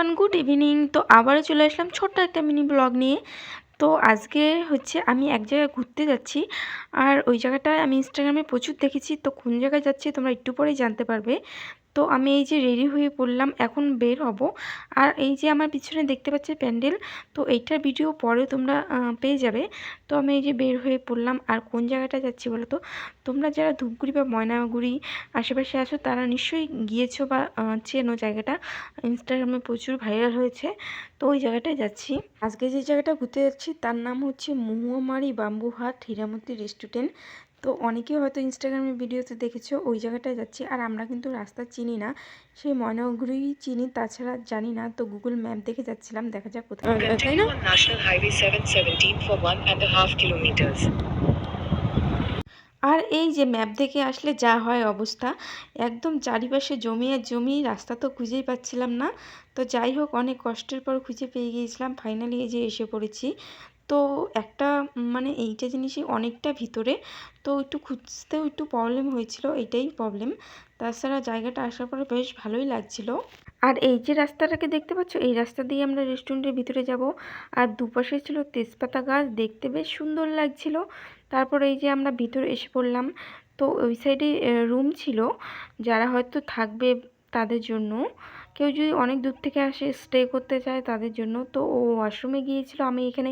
Everyone, good evening. তো আবারও চলে আসলাম ছোট্ট একটা মিনি ব্লগ নিয়ে। তো আজকে হচ্ছে আমি এক জায়গায় ঘুরতে যাচ্ছি, আর ওই জায়গাটায় আমি ইনস্টাগ্রামে প্রচুর দেখেছি। তো কোন জায়গায় যাচ্ছি তোমরা একটু পরেই জানতে পারবে। তো আমি এই যে রেডি হয়ে পড়লাম, এখন বের হব। আর এই যে আমার পিছনে দেখতে পাচ্ছি প্যান্ডেল, তো এইটার ভিডিও পরে তোমরা পেয়ে যাবে। তো আমি এই যে বের হয়ে পড়লাম। আর কোন জায়গাটা যাচ্ছি বলো তো? তোমরা যারা ধূপগুড়ি বা ময়নাগুড়ি আশেপাশে আছো তারা নিশ্চয়ই গিয়েছো বা চেনো জায়গাটা, ইনস্টাগ্রামে প্রচুর ভাইরাল হয়েছে। তো ওই জায়গাটায় যাচ্ছি। আজকে যে জায়গাটা ঘুরতে যাচ্ছি তার নাম হচ্ছে মহুয়ামারি বাম্বুহাট হীরামতি রেস্টুরেন্ট। তো অনেকেই হয়তো ইনস্টাগ্রামের ভিডিওতে দেখেছো, ওই জায়গাটায় যাচ্ছি। আর আমরা কিন্তু রাস্তা চিনি না, সেই ময়নাগুড়ি চিনি, তাছাড়া জানি না। তো গুগল ম্যাপ দেখে যাচ্ছিলাম, দেখা যাক কোথায়, তাই না? National Highway 717 for 1.5 kilometers. আর এই যে ম্যাপ দেখে আসলে যা হয় অবস্থা, একদম চারিপাশে জমি আর জমি, রাস্তা তো খুঁজেই পাচ্ছিলাম না। তো যাই হোক, অনেক কষ্টের পর খুঁজে পেয়ে গিয়েছিলাম, ফাইনালি এই যে এসে পড়েছি। তো একটা মানে এইটা জিনিসই অনেকটা ভিতরে, তো একটু খুঁজতেও একটু প্রবলেম হয়েছিল, এটাই প্রবলেম। তাছাড়া জায়গাটা আসার পরে বেশ ভালোই লাগছিল। আর এই যে রাস্তাটাকে দেখতে পাচ্ছ, এই রাস্তা দিয়ে আমরা রেস্টুরেন্টের ভিতরে যাব। আর দুপাশে ছিল তেজপাতা গাছ, দেখতে বেশ সুন্দর লাগছিল। তারপর এই যে আমরা ভিতরে এসে পড়লাম। তো ওই সাইডে রুম ছিল, যারা হয়তো থাকবে তাদের জন্য, কেউ যদি অনেক দূর থেকে আসে স্টে করতে চায় তাদের জন্য। তো ও ওয়াশরুমে গিয়েছিল, আমি এখানে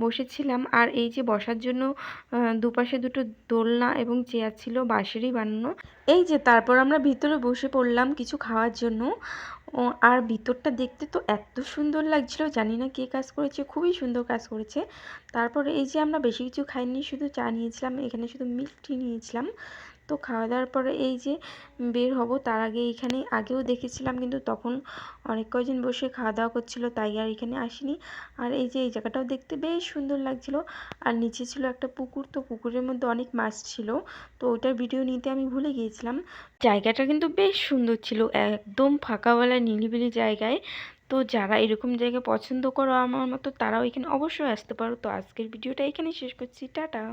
বসেছিলাম। আর এই যে বসার জন্য দুপাশে দুটো দোলনা এবং চেয়ার ছিল, বাঁশেরই বানানো। এই যে তারপর আমরা ভিতরে বসে পড়লাম কিছু খাওয়ার জন্য। আর ভিতরটা দেখতে তো এত সুন্দর লাগছিল, জানি না কে কাজ করেছে, খুবই সুন্দর কাজ করেছে। তারপরে এই যে আমরা বেশি কিছু খাইনি, শুধু চা নিয়েছিলাম, এখানে শুধু মিল্ক টি নিয়েছিলাম। তো খাওয়া দাওয়ার পরে এই যে বের হব, তার আগে এখানে আগেও দেখেছিলাম, কিন্তু তখন অনেক কয়জন বসে খাওয়া দাওয়া করছিল, তাই আর এখানে আসিনি। আর এই যে এই জায়গাটাও দেখতে বেশ সুন্দর লাগছিল। আর নিচে ছিল একটা পুকুর, তো পুকুরের মধ্যে অনেক মাছ ছিল, তো ওটার ভিডিও নিতে আমি ভুলে গিয়েছিলাম। জায়গাটা কিন্তু বেশ সুন্দর ছিল, একদম ফাঁকাওয়ালা নিরিবিলি জায়গায়। তো যারা এরকম জায়গা পছন্দ করো আমার মতো, তারাও এখানে অবশ্যই আসতে পারো। তো আজকের ভিডিওটা এখানেই শেষ করছি, টাটা।